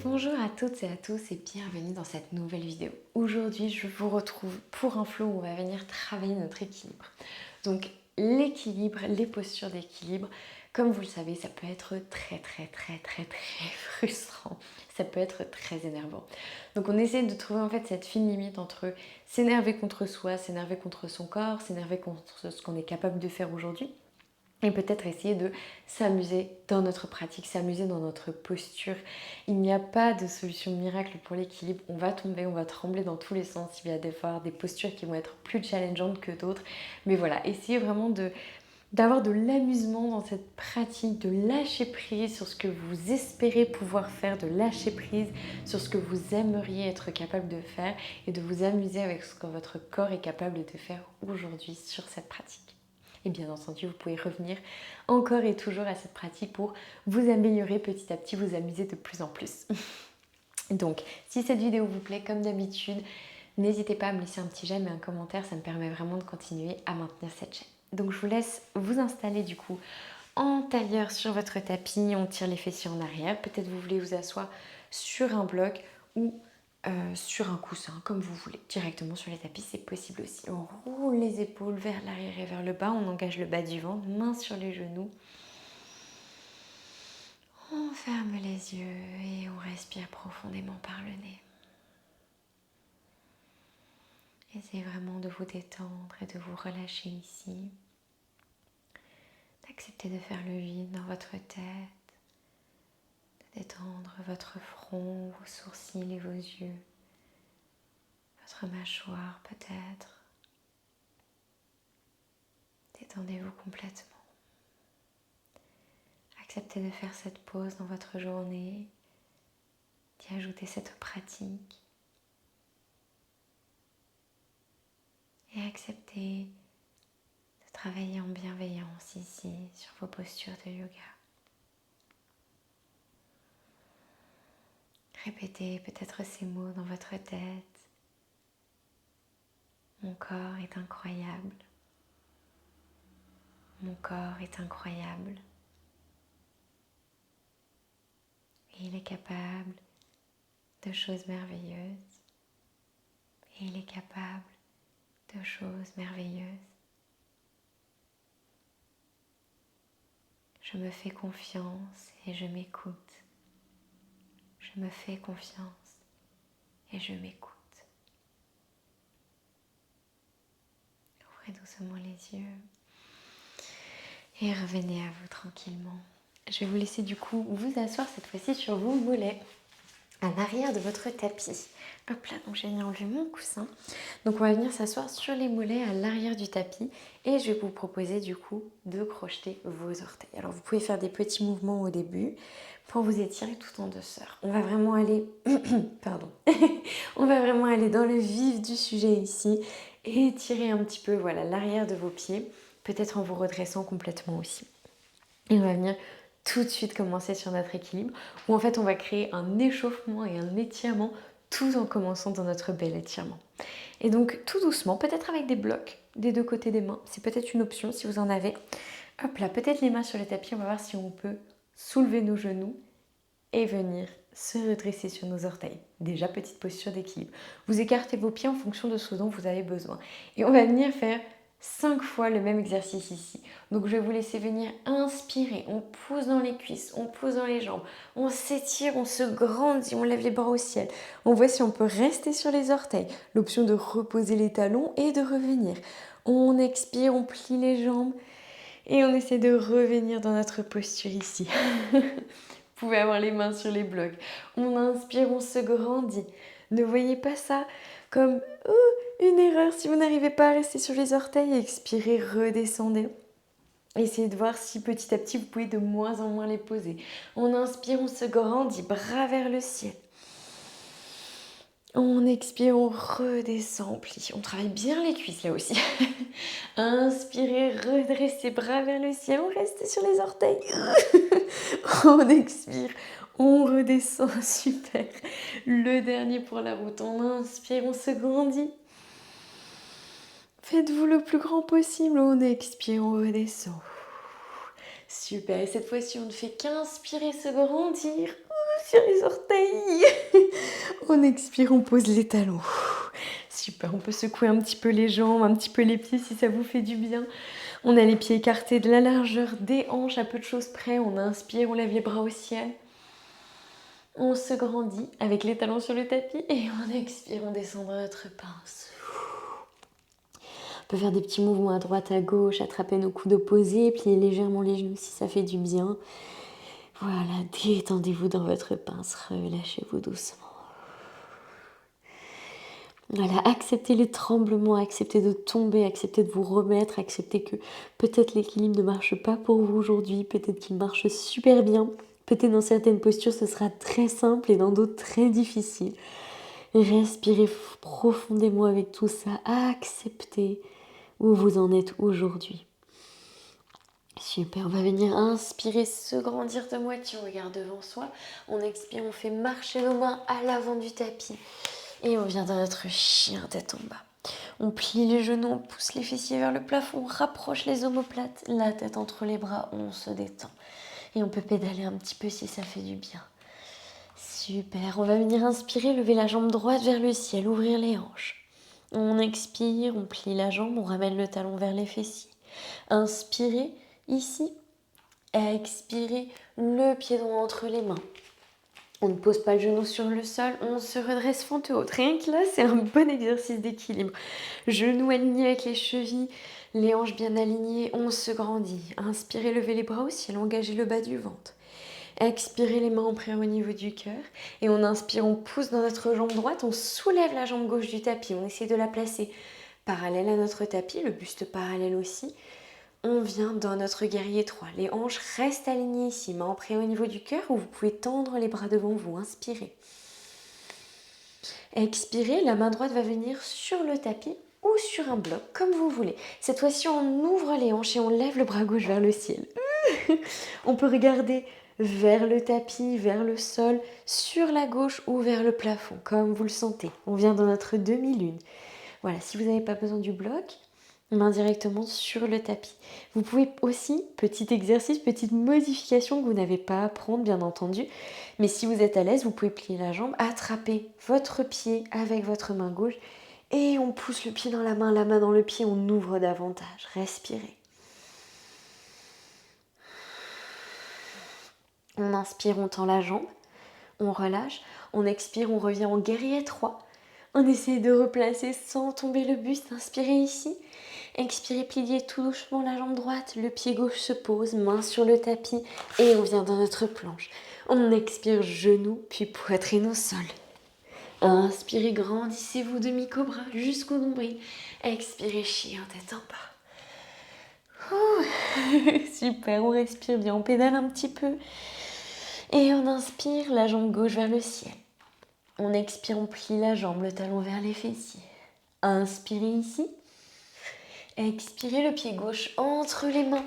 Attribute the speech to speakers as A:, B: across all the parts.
A: Bonjour à toutes et à tous et bienvenue dans cette nouvelle vidéo. Aujourd'hui, je vous retrouve pour un flow où on va venir travailler notre équilibre. Donc l'équilibre, les postures d'équilibre, comme vous le savez, ça peut être très frustrant. Ça peut être très énervant. Donc on essaie de trouver en fait cette fine limite entre s'énerver contre soi, s'énerver contre son corps, s'énerver contre ce qu'on est capable de faire aujourd'hui. Et peut-être essayer de s'amuser dans notre pratique, s'amuser dans notre posture. Il n'y a pas de solution miracle pour l'équilibre. On va tomber, on va trembler dans tous les sens. Il y a des postures qui vont être plus challengeantes que d'autres. Mais voilà, essayez vraiment d'avoir de l'amusement dans cette pratique, de lâcher prise sur ce que vous espérez pouvoir faire, de lâcher prise sur ce que vous aimeriez être capable de faire et de vous amuser avec ce que votre corps est capable de faire aujourd'hui sur cette pratique. Et bien entendu, vous pouvez revenir encore et toujours à cette pratique pour vous améliorer petit à petit, vous amuser de plus en plus. Donc, si cette vidéo vous plaît, comme d'habitude, n'hésitez pas à me laisser un petit j'aime et un commentaire, ça me permet vraiment de continuer à maintenir cette chaîne. Donc, je vous laisse vous installer du coup en tailleur sur votre tapis, on tire les fessiers en arrière. Peut-être vous voulez vous asseoir sur un bloc ou sur un coussin, comme vous voulez. Directement sur les tapis, c'est possible aussi. On roule les épaules vers l'arrière et vers le bas. On engage le bas du ventre, mains sur les genoux. On ferme les yeux et on respire profondément par le nez. Essayez vraiment de vous détendre et de vous relâcher ici. D'accepter de faire le vide dans votre tête. De détendre votre front, vos sourcils et vos yeux. Votre mâchoire peut-être. Détendez-vous complètement. Acceptez de faire cette pause dans votre journée, d'y ajouter cette pratique et acceptez de travailler en bienveillance ici sur vos postures de yoga. Répétez peut-être ces mots dans votre tête. Mon corps est incroyable. Mon corps est incroyable. Et il est capable de choses merveilleuses. Et il est capable de choses merveilleuses. Je me fais confiance et je m'écoute. Je me fais confiance et je m'écoute. Ouvrez doucement les yeux et revenez à vous tranquillement. Je vais vous laisser du coup vous asseoir cette fois-ci sur vos mollets à l'arrière de votre tapis. Hop là, donc j'ai enlevé mon coussin. Donc on va venir s'asseoir sur les mollets à l'arrière du tapis et je vais vous proposer du coup de crocheter vos orteils. Alors vous pouvez faire des petits mouvements au début pour vous étirer tout en douceur. On va vraiment aller, pardon, on va vraiment aller dans le vif du sujet ici et étirer un petit peu voilà, l'arrière de vos pieds, peut-être en vous redressant complètement aussi. Et on va venir tout de suite commencer sur notre équilibre où en fait on va créer un échauffement et un étirement tout en commençant dans notre bel étirement. Et donc tout doucement, peut-être avec des blocs des deux côtés des mains, c'est peut-être une option si vous en avez. Hop là, peut-être les mains sur le tapis, on va voir si on peut soulever nos genoux et venir se redresser sur nos orteils. Déjà, petite posture d'équilibre. Vous écartez vos pieds en fonction de ce dont vous avez besoin. Et on va venir faire 5 fois le même exercice ici. Donc je vais vous laisser venir inspirer, on pousse dans les cuisses, on pousse dans les jambes, on s'étire, on se grandit, on lève les bras au ciel. On voit si on peut rester sur les orteils, l'option de reposer les talons et de revenir. On expire, on plie les jambes et on essaie de revenir dans notre posture ici. Vous pouvez avoir les mains sur les blocs. On inspire, on se grandit. Ne voyez pas ça comme une erreur si vous n'arrivez pas à rester sur les orteils. Expirez, redescendez. Essayez de voir si petit à petit vous pouvez de moins en moins les poser. On inspire, on se grandit, bras vers le ciel. On expire, on redescend, on plie. On travaille bien les cuisses là aussi. Inspirez, redressez, bras vers le ciel. On reste sur les orteils. On expire, on redescend. Super. Le dernier pour la route. On inspire, on se grandit. Faites-vous le plus grand possible. On expire, on redescend. Super. Et cette fois-ci, on ne fait qu'inspirer, se grandir. sur les orteils. On expire, on pose les talons. Super, on peut secouer un petit peu les jambes, un petit peu les pieds si ça vous fait du bien. On a les pieds écartés de la largeur des hanches, à peu de choses près. On inspire, on lève les bras au ciel. On se grandit avec les talons sur le tapis et on expire, on descend dans notre pince. On peut faire des petits mouvements à droite, à gauche, attraper nos coudes opposés, plier légèrement les genoux si ça fait du bien. Voilà, détendez-vous dans votre pince, relâchez-vous doucement. Voilà, acceptez les tremblements, acceptez de tomber, acceptez de vous remettre, acceptez que peut-être l'équilibre ne marche pas pour vous aujourd'hui, peut-être qu'il marche super bien, peut-être dans certaines postures ce sera très simple et dans d'autres très difficile. Respirez profondément avec tout ça, acceptez où vous en êtes aujourd'hui. Super, on va venir inspirer, se grandir de moitié, on regarde devant soi, on expire, on fait marcher nos mains à l'avant du tapis. Et on vient dans notre chien tête en bas. On plie les genoux, on pousse les fessiers vers le plafond, on rapproche les omoplates, la tête entre les bras, on se détend. Et on peut pédaler un petit peu si ça fait du bien. Super, on va venir inspirer, lever la jambe droite vers le ciel, ouvrir les hanches. On expire, on plie la jambe, on ramène le talon vers les fessiers. Inspirez ici, expirez, le pied droit entre les mains. On ne pose pas le genou sur le sol, on se redresse fente haute. Rien que là, c'est un bon exercice d'équilibre. Genoux alignés avec les chevilles, les hanches bien alignées, on se grandit. Inspirez, levez les bras au ciel, engagez le bas du ventre. Expirez, les mains en prière au niveau du cœur. Et on inspire, on pousse dans notre jambe droite, on soulève la jambe gauche du tapis. On essaie de la placer parallèle à notre tapis, le buste parallèle aussi. On vient dans notre guerrier 3. Les hanches restent alignées ici, main en prière au niveau du cœur, ou vous pouvez tendre les bras devant vous. Inspirez. Expirez, la main droite va venir sur le tapis ou sur un bloc, comme vous voulez. Cette fois-ci, on ouvre les hanches et on lève le bras gauche vers le ciel. On peut regarder vers le tapis, vers le sol, sur la gauche ou vers le plafond, comme vous le sentez. On vient dans notre demi-lune. Voilà, si vous n'avez pas besoin du bloc, main directement sur le tapis. Vous pouvez aussi, petit exercice, petite modification que vous n'avez pas à prendre bien entendu, mais si vous êtes à l'aise, vous pouvez plier la jambe, attraper votre pied avec votre main gauche et on pousse le pied dans la main dans le pied, on ouvre davantage. Respirez. On inspire, on tend la jambe, on relâche, on expire, on revient en guerrier 3. On essaie de replacer sans tomber le buste, inspirez ici. Expirez, pliez tout doucement la jambe droite, le pied gauche se pose, main sur le tapis et on vient dans notre planche. On expire, genoux, puis poitrine au sol. Inspirez, grandissez-vous demi-cobra jusqu'au nombril. Expirez, chien tête en bas. Super, on respire bien, on pédale un petit peu. Et on inspire, la jambe gauche vers le ciel. On expire, on plie la jambe, le talon vers les fessiers. Inspirez ici. Expirez, le pied gauche entre les mains.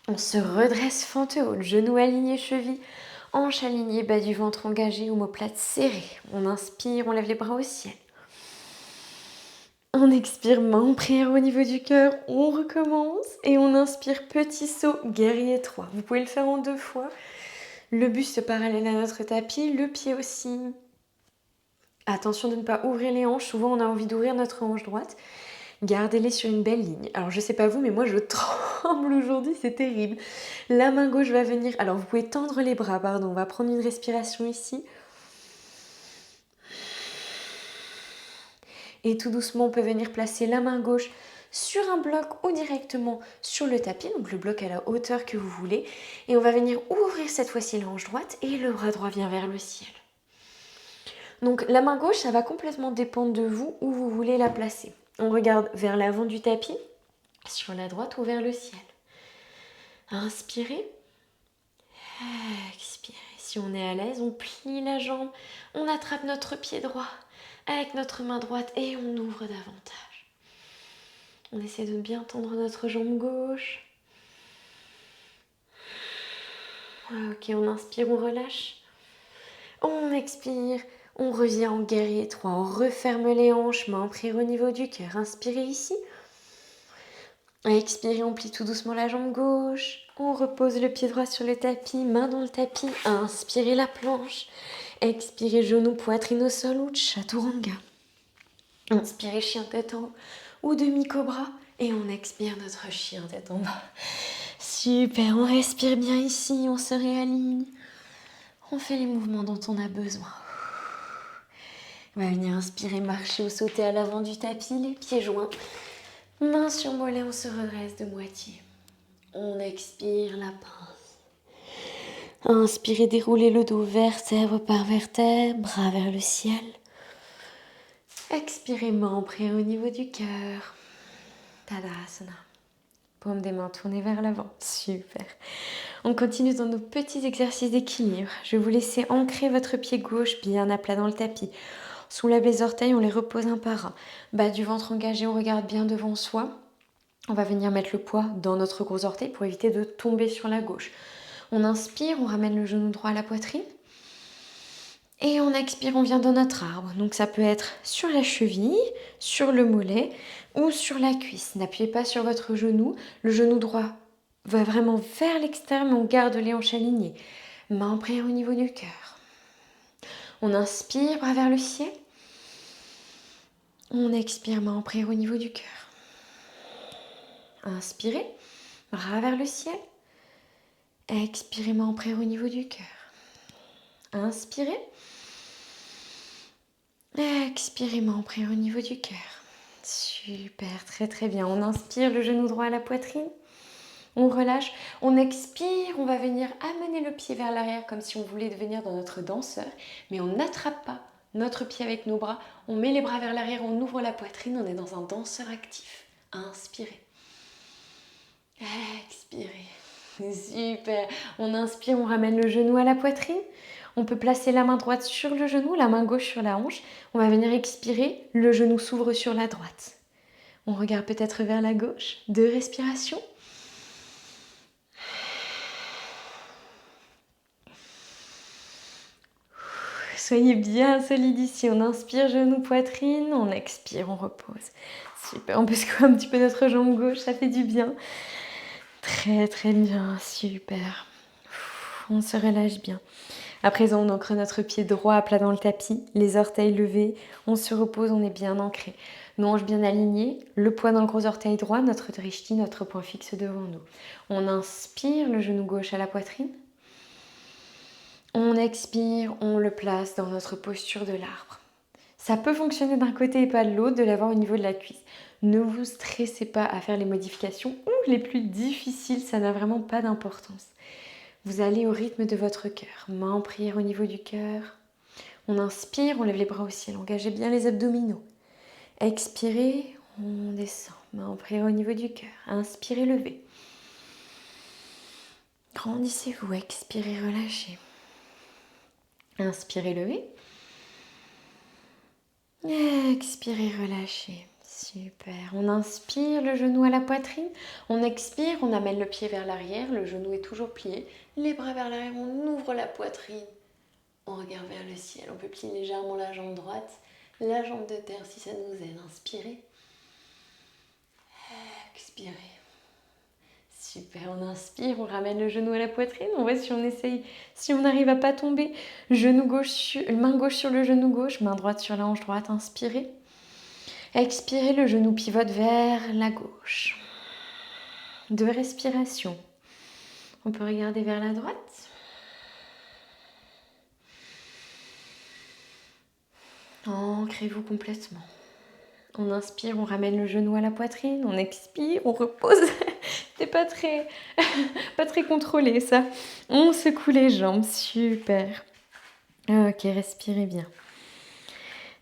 A: On se redresse fente haute, genoux alignés, chevilles, hanches alignées, bas du ventre engagé, omoplate serrée. On inspire, on lève les bras au ciel. On expire, main en prière au niveau du cœur, on recommence et on inspire, petit saut, guerrier 3. Vous pouvez le faire en 2 fois. Le buste parallèle à notre tapis, le pied aussi. Attention de ne pas ouvrir les hanches, souvent on a envie d'ouvrir notre hanche droite. Gardez-les sur une belle ligne. Alors je sais pas vous, mais moi je tremble aujourd'hui, c'est terrible. La main gauche va venir, alors vous pouvez tendre les bras, pardon, on va prendre une respiration ici. Et tout doucement, on peut venir placer la main gauche sur un bloc ou directement sur le tapis, donc le bloc à la hauteur que vous voulez. Et on va venir ouvrir cette fois-ci la hanche droite et le bras droit vient vers le ciel. Donc la main gauche, ça va complètement dépendre de vous où vous voulez la placer. On regarde vers l'avant du tapis, sur la droite ou vers le ciel. Inspirez, expirez. Si on est à l'aise, on plie la jambe, on attrape notre pied droit avec notre main droite et on ouvre davantage. On essaie de bien tendre notre jambe gauche. Ok, on inspire, on relâche. On expire, on revient en guerrier 3. On referme les hanches, main en prière au niveau du cœur. Inspirez ici. Expirez, on plie tout doucement la jambe gauche. On repose le pied droit sur le tapis, main dans le tapis. Inspirez la planche. Expirez, genou, poitrine au sol ou chaturanga. Inspirez, chien tête en haut ou demi-cobra. Et on expire notre chien tête en bas. Super, on respire bien ici, on se réaligne. On fait les mouvements dont on a besoin. On va venir inspirer, marcher ou sauter à l'avant du tapis, les pieds joints. Main sur mollet, on se redresse de moitié. On expire la pince. Inspirez, déroulez le dos vertèbre par vertèbre, bras vers le ciel. Expirez, main en prière au niveau du cœur. Tadasana. Paume des mains tournées vers l'avant. Super. On continue dans nos petits exercices d'équilibre. Je vais vous laisser ancrer votre pied gauche bien à plat dans le tapis. On soulève les orteils, on les repose un par un. Bas du ventre engagé, on regarde bien devant soi. On va venir mettre le poids dans notre gros orteil pour éviter de tomber sur la gauche. On inspire, on ramène le genou droit à la poitrine. Et on expire, on vient dans notre arbre. Donc ça peut être sur la cheville, sur le mollet ou sur la cuisse. N'appuyez pas sur votre genou. Le genou droit va vraiment vers l'extérieur, mais on garde les hanches alignées. Main en prière au niveau du cœur. On inspire, bras vers le ciel. On expire, main en prière au niveau du cœur. Inspirez, bras vers le ciel. Expirez, main en prière au niveau du cœur. Inspirez. Expirez, main en prière au niveau du cœur. Super, très très bien. On inspire, le genou droit à la poitrine. On relâche. On expire, on va venir amener le pied vers l'arrière comme si on voulait devenir dans notre danseur. Mais on n'attrape pas notre pied avec nos bras. On met les bras vers l'arrière, on ouvre la poitrine. On est dans un danseur actif. Inspirez. Expirez. Super. On inspire, on ramène le genou à la poitrine. On peut placer la main droite sur le genou, la main gauche sur la hanche. On va venir expirer, le genou s'ouvre sur la droite. On regarde peut-être vers la gauche. 2 respirations. Soyez bien solide ici. On inspire, genou, poitrine. On expire, on repose. Super. On peut secouer un petit peu notre jambe gauche, ça fait du bien. Très très bien, super. On se relâche bien. À présent, on ancre notre pied droit à plat dans le tapis, les orteils levés, on se repose, on est bien ancré. Nos hanches bien alignées, le poids dans le gros orteil droit, notre drishti, notre point fixe devant nous. On inspire, le genou gauche à la poitrine. On expire, on le place dans notre posture de l'arbre. Ça peut fonctionner d'un côté et pas de l'autre, de l'avoir au niveau de la cuisse. Ne vous stressez pas à faire les modifications ou les plus difficiles, ça n'a vraiment pas d'importance. Vous allez au rythme de votre cœur. Main en prière au niveau du cœur. On inspire, on lève les bras au ciel. Engagez bien les abdominaux. Expirez, on descend. Main en prière au niveau du cœur. Inspirez, levez. Grandissez-vous. Expirez, relâchez. Inspirez, levez. Expirez, relâchez. Super. On inspire, le genou à la poitrine. On expire, on amène le pied vers l'arrière. Le genou est toujours plié. Les bras vers l'arrière, on ouvre la poitrine. On regarde vers le ciel. On peut plier légèrement la jambe droite, la jambe de terre si ça nous aide. Inspirez. Expirez. Super, on inspire, on ramène le genou à la poitrine. On voit si on essaye, si on n'arrive à pas tomber. Genou gauche, main gauche sur le genou gauche, main droite sur la hanche droite. Inspirez. Expirez, le genou pivote vers la gauche. 2 respirations. On peut regarder vers la droite. Ancrez-vous complètement. On inspire, on ramène le genou à la poitrine. On expire, on repose. C'est pas très contrôlé ça. On secoue les jambes, super. Ok, respirez bien.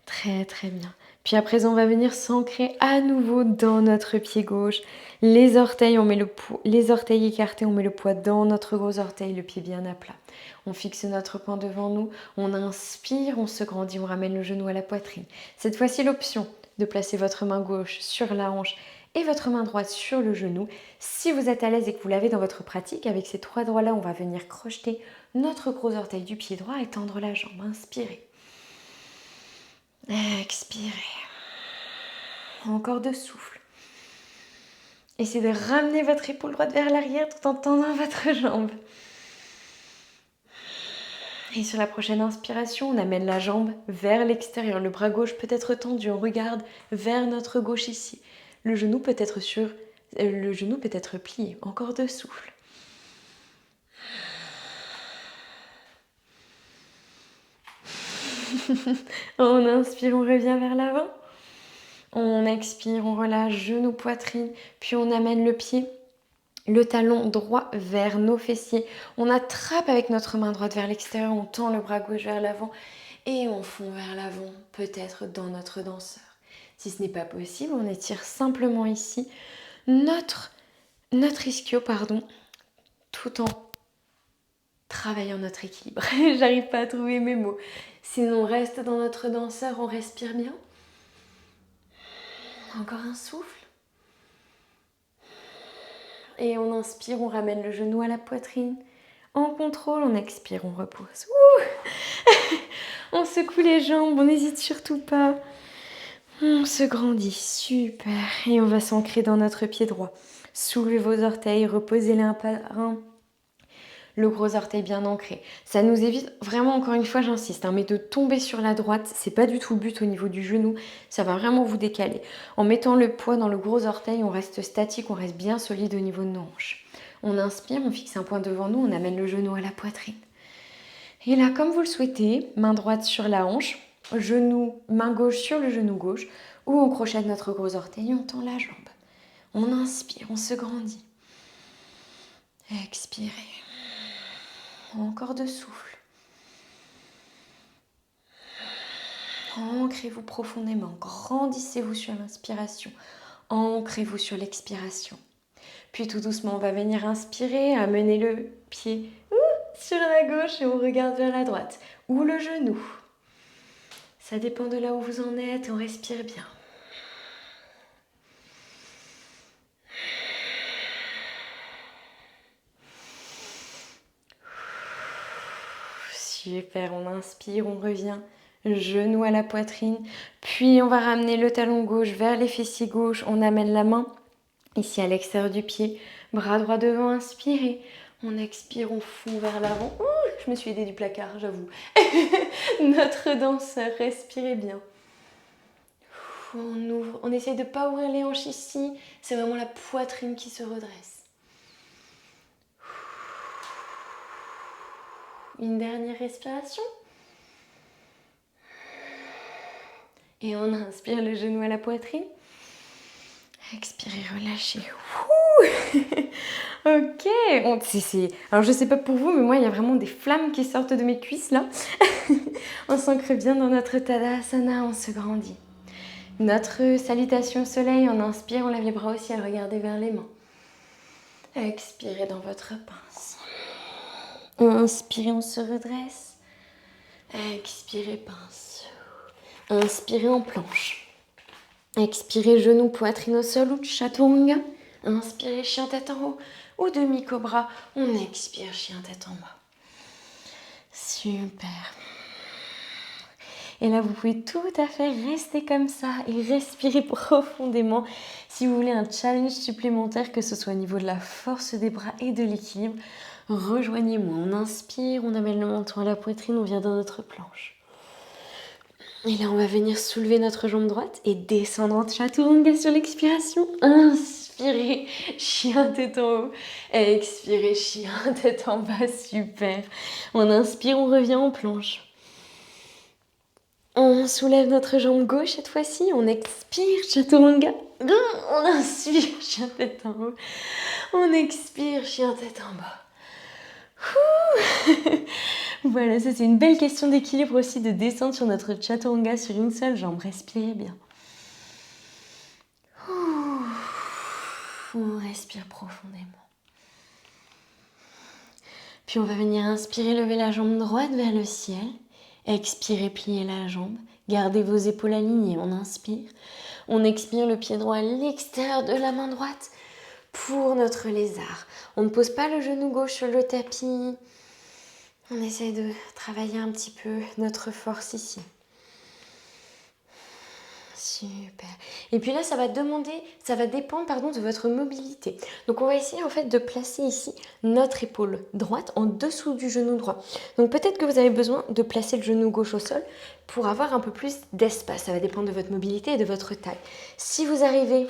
A: Très très bien. Puis à présent, on va venir s'ancrer à nouveau dans notre pied gauche. Les orteils, les orteils écartés, on met le poids dans notre gros orteil, le pied bien à plat. On fixe notre poing devant nous. On inspire, on se grandit, on ramène le genou à la poitrine. Cette fois-ci, l'option de placer votre main gauche sur la hanche et votre main droite sur le genou. Si vous êtes à l'aise et que vous l'avez dans votre pratique, avec ces 3 doigts-là, on va venir crocheter notre gros orteil du pied droit et tendre la jambe. Inspirez. Expirez. Encore 2 souffles. Essayez de ramener votre épaule droite vers l'arrière tout en tendant votre jambe. Et sur la prochaine inspiration, on amène la jambe vers l'extérieur. Le bras gauche peut être tendu, on regarde vers notre gauche ici. Le genou peut être plié. Encore 2 souffles. On inspire, on revient vers l'avant. On expire, on relâche genou, poitrine, puis on amène le pied, le talon droit vers nos fessiers. On attrape avec notre main droite vers l'extérieur, on tend le bras gauche vers l'avant et on fond vers l'avant, peut-être dans notre danseur. Si ce n'est pas possible, on étire simplement ici notre ischio, tout en travaillant notre équilibre. J'arrive pas à trouver mes mots. Sinon, on reste dans notre danseur, on respire bien. Encore un souffle. Et on inspire, on ramène le genou à la poitrine. En contrôle, on expire, on repose. On secoue les jambes, on n'hésite surtout pas. On se grandit, super. Et on va s'ancrer dans notre pied droit. Soulevez vos orteils, reposez-les un par un. Le gros orteil bien ancré. Ça nous évite, vraiment encore une fois j'insiste, mais de tomber sur la droite, c'est pas du tout le but au niveau du genou, ça va vraiment vous décaler. En mettant le poids dans le gros orteil, on reste statique, on reste bien solide au niveau de nos hanches. On inspire, on fixe un point devant nous, on amène le genou à la poitrine. Et là, comme vous le souhaitez, main droite sur la hanche, main gauche sur le genou gauche, ou on crochette notre gros orteil et on tend la jambe. On inspire, on se grandit. Expirez. Encore 2 souffles. Ancrez-vous profondément. Grandissez-vous sur l'inspiration. Ancrez-vous sur l'expiration. Puis tout doucement, on va venir inspirer, amener le pied sur la gauche et on regarde vers la droite. Ou le genou. Ça dépend de là où vous en êtes. On respire bien. Super, on inspire, on revient, genou à la poitrine, puis on va ramener le talon gauche vers les fessiers gauche, on amène la main ici à l'extérieur du pied, bras droit devant, inspirez, on expire, on fond vers l'avant. Je me suis aidée du placard, j'avoue. Notre danseur, respirez bien. On ouvre, on essaye de ne pas ouvrir les hanches ici, c'est vraiment la poitrine qui se redresse. Une dernière respiration. Et on inspire le genou à la poitrine. Expirez, relâchez. Ok. Alors je sais pas pour vous, mais moi il y a vraiment des flammes qui sortent de mes cuisses là. On s'ancre bien dans notre Tadasana, on se grandit. Notre salutation au soleil, on inspire, on lève les bras au ciel, regardez vers les mains. Expirez dans votre pince. Inspirez, on se redresse. Expirez, pince. Inspirez en planche. Expirez, genou, poitrine au sol ou chaturanga. Inspirez, chien tête en haut ou demi-cobra. On expire, chien tête en bas. Super. Et là, vous pouvez tout à fait rester comme ça et respirer profondément. Si vous voulez un challenge supplémentaire, que ce soit au niveau de la force des bras et de l'équilibre, rejoignez-moi. On inspire, on amène le menton à la poitrine, on vient dans notre planche. Et là, on va venir soulever notre jambe droite et descendre en chaturanga sur l'expiration. Inspirez, chien tête en haut. Expirez, chien tête en bas. Super. On inspire, on revient en planche. On soulève notre jambe gauche cette fois-ci. On expire, chaturanga. On inspire, chien tête en haut. On expire, chien tête en bas. Voilà, ça c'est une belle question d'équilibre aussi, de descendre sur notre chaturanga sur une seule jambe. Respirez bien. On respire profondément. Puis on va venir inspirer, lever la jambe droite vers le ciel. Expirez, pliez la jambe. Gardez vos épaules alignées. On inspire. On expire, le pied droit à l'extérieur de la main droite pour notre lézard. On ne pose pas le genou gauche sur le tapis. On essaie de travailler un petit peu notre force ici. Super. Et puis là, ça va dépendre pardon, de votre mobilité. Donc on va essayer en fait de placer ici notre épaule droite en dessous du genou droit. Donc peut-être que vous avez besoin de placer le genou gauche au sol pour avoir un peu plus d'espace. Ça va dépendre de votre mobilité et de votre taille. Si vous arrivez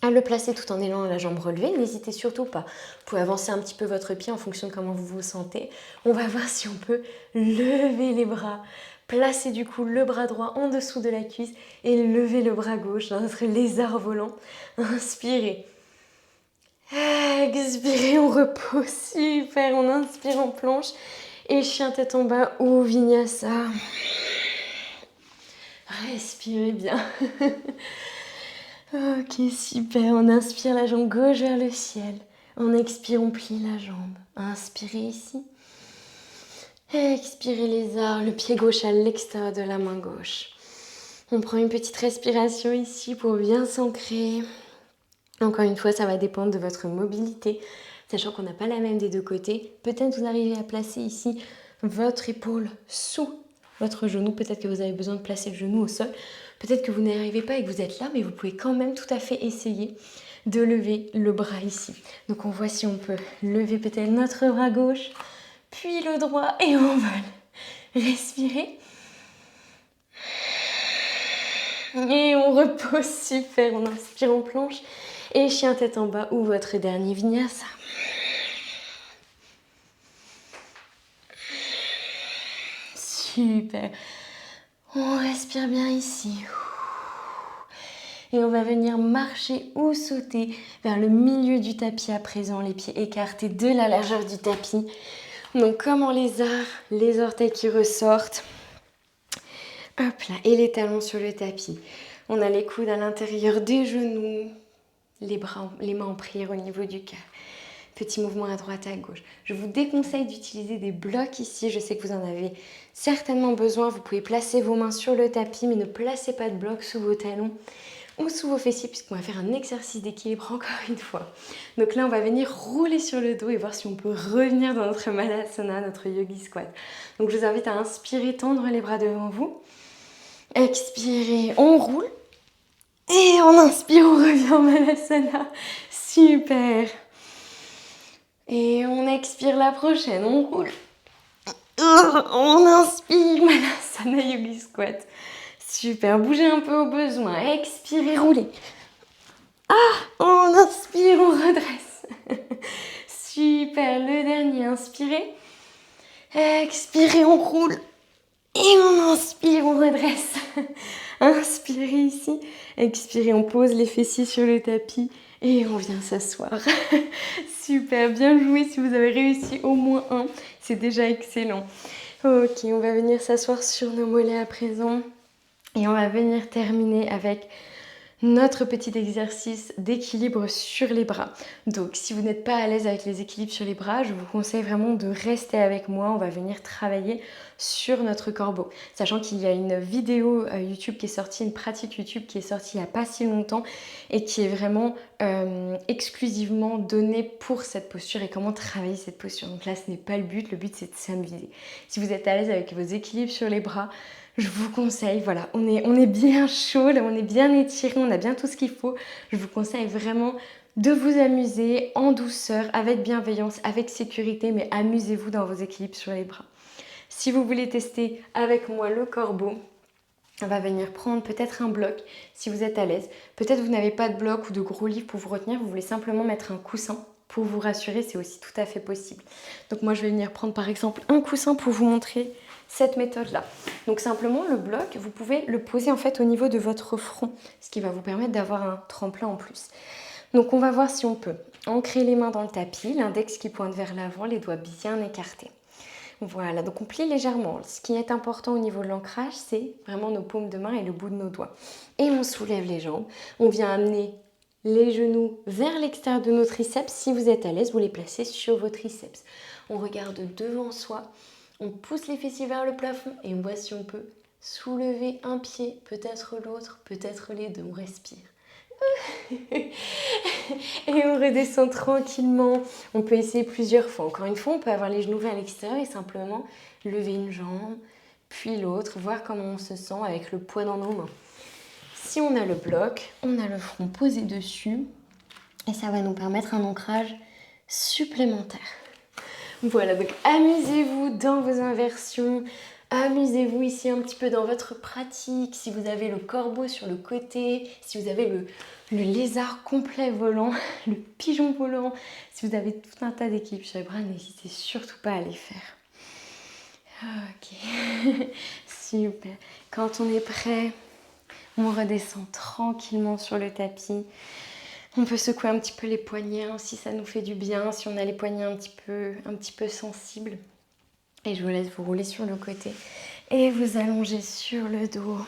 A: à le placer tout en ayant la jambe relevée, n'hésitez surtout pas. Vous pouvez avancer un petit peu votre pied en fonction de comment vous vous sentez. On va voir si on peut lever les bras. Placez du coup le bras droit en dessous de la cuisse et levez le bras gauche dans notre lézard volant. Inspirez. Expirez, on repose. Super, on inspire en planche. Et chien tête en bas ou vinyasa. Respirez bien. Ok, super. On inspire la jambe gauche vers le ciel. On expire, on plie la jambe. Inspirez ici. Expirez lézard, le pied gauche à l'extérieur de la main gauche. On prend une petite respiration ici pour bien s'ancrer. Encore une fois, ça va dépendre de votre mobilité, sachant qu'on n'a pas la même des deux côtés. Peut-être vous arrivez à placer ici votre épaule sous votre genou. Peut-être que vous avez besoin de placer le genou au sol. Peut-être que vous n'y arrivez pas et que vous êtes là, mais vous pouvez quand même tout à fait essayer de lever le bras ici. Donc on voit si on peut lever peut-être notre bras gauche, puis le droit et on va respirer. Et on repose, super, on inspire en planche. Et chien tête en bas ou votre dernier vinyasa. Super. On respire bien ici. Et on va venir marcher ou sauter vers le milieu du tapis à présent, les pieds écartés de la largeur du tapis. Donc comme en lézard, les orteils qui ressortent. Hop là, et les talons sur le tapis. On a les coudes à l'intérieur des genoux, les mains en prière au niveau du cœur. Petit mouvement à droite, à gauche. Je vous déconseille d'utiliser des blocs ici. Je sais que vous en avez certainement besoin. Vous pouvez placer vos mains sur le tapis, mais ne placez pas de blocs sous vos talons ou sous vos fessiers, puisqu'on va faire un exercice d'équilibre encore une fois. Donc là, on va venir rouler sur le dos et voir si on peut revenir dans notre Malasana, notre Yogi Squat. Donc je vous invite à inspirer, tendre les bras devant vous. Expirez, on roule. Et on inspire, on revient en Malasana. Super. Et on expire la prochaine, on roule. On inspire, Malasana Yogi Squat. Super, bougez un peu au besoin. Expirez, roulez. On inspire, on redresse. Super, le dernier, inspirez. Expirez, on roule. Et on inspire, on redresse. Inspirez ici. Expirez, on pose les fessiers sur le tapis. Et on vient s'asseoir. Super, bien joué si vous avez réussi au moins un. C'est déjà excellent. Ok, on va venir s'asseoir sur nos mollets à présent. Et on va venir terminer avec notre petit exercice d'équilibre sur les bras. Donc si vous n'êtes pas à l'aise avec les équilibres sur les bras, je vous conseille vraiment de rester avec moi. On va venir travailler sur notre corbeau. Sachant qu'il y a une vidéo YouTube qui est sortie, une pratique YouTube qui est sortie il n'y a pas si longtemps et qui est vraiment exclusivement donnée pour cette posture et comment travailler cette posture. Donc là, ce n'est pas le but c'est de s'amuser. Si vous êtes à l'aise avec vos équilibres sur les bras, je vous conseille, voilà, on est bien chaud, là, on est bien étiré, on a bien tout ce qu'il faut. Je vous conseille vraiment de vous amuser en douceur, avec bienveillance, avec sécurité, mais amusez-vous dans vos équilibres sur les bras. Si vous voulez tester avec moi le corbeau, on va venir prendre peut-être un bloc si vous êtes à l'aise. Peut-être vous n'avez pas de bloc ou de gros livre pour vous retenir, vous voulez simplement mettre un coussin pour vous rassurer, c'est aussi tout à fait possible. Donc moi je vais venir prendre par exemple un coussin pour vous montrer cette méthode-là. Donc simplement le bloc, vous pouvez le poser en fait au niveau de votre front, ce qui va vous permettre d'avoir un tremplin en plus. Donc on va voir si on peut ancrer les mains dans le tapis, l'index qui pointe vers l'avant, les doigts bien écartés. Voilà, donc on plie légèrement. Ce qui est important au niveau de l'ancrage, c'est vraiment nos paumes de main et le bout de nos doigts. Et on soulève les jambes, on vient amener les genoux vers l'extérieur de nos triceps. Si vous êtes à l'aise, vous les placez sur vos triceps. On regarde devant soi. On pousse les fessiers vers le plafond et on voit si on peut soulever un pied, peut-être l'autre, peut-être les deux. On respire. Et on redescend tranquillement. On peut essayer plusieurs fois. Encore une fois, on peut avoir les genoux vers l'extérieur et simplement lever une jambe, puis l'autre, voir comment on se sent avec le poids dans nos mains. Si on a le bloc, on a le front posé dessus et ça va nous permettre un ancrage supplémentaire. Voilà, donc amusez-vous dans vos inversions, amusez-vous ici un petit peu dans votre pratique. Si vous avez le corbeau sur le côté, si vous avez le lézard complet volant, le pigeon volant, si vous avez tout un tas d'équipes sur les bras, n'hésitez surtout pas à les faire. Ok, super. Quand on est prêt, on redescend tranquillement sur le tapis. On peut secouer un petit peu les poignets si ça nous fait du bien, si on a les poignets un petit peu sensibles. Et je vous laisse vous rouler sur le côté et vous allonger sur le dos.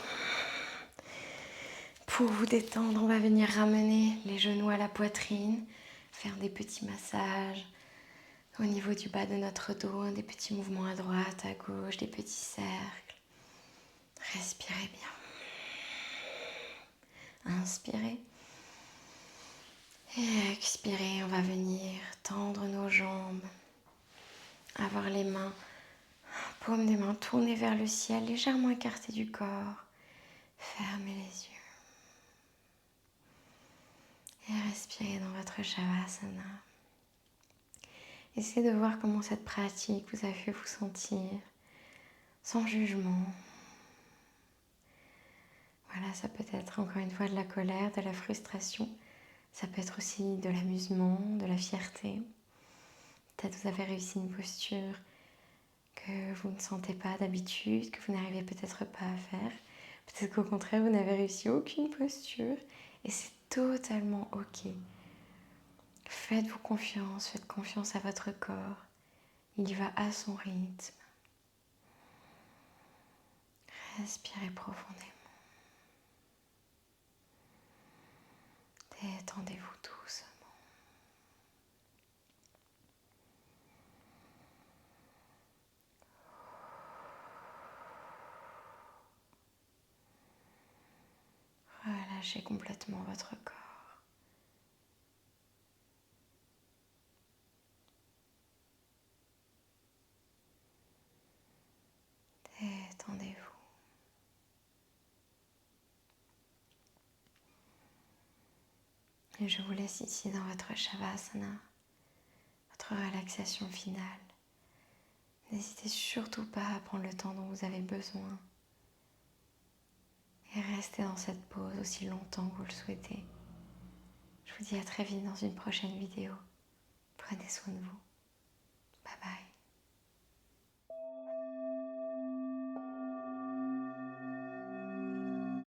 A: Pour vous détendre, on va venir ramener les genoux à la poitrine, faire des petits massages au niveau du bas de notre dos, des petits mouvements à droite, à gauche, des petits cercles. Respirez bien. Inspirez. Et expirez, on va venir tendre nos jambes, avoir les mains, paume des mains tournées vers le ciel, légèrement écartées du corps. Fermez les yeux. Et respirez dans votre Shavasana. Essayez de voir comment cette pratique vous a fait vous sentir, sans jugement. Voilà, ça peut être encore une fois de la colère, de la frustration. Ça peut être aussi de l'amusement, de la fierté. Peut-être vous avez réussi une posture que vous ne sentez pas d'habitude, que vous n'arrivez peut-être pas à faire. Peut-être qu'au contraire, vous n'avez réussi aucune posture et c'est totalement ok. Faites-vous confiance, faites confiance à votre corps. Il y va à son rythme. Respirez profondément. Détendez-vous doucement. Relâchez complètement votre corps. Détendez-vous. Et je vous laisse ici dans votre Shavasana, votre relaxation finale. N'hésitez surtout pas à prendre le temps dont vous avez besoin et restez dans cette pause aussi longtemps que vous le souhaitez. Je vous dis à très vite dans une prochaine vidéo. Prenez soin de vous. Bye bye.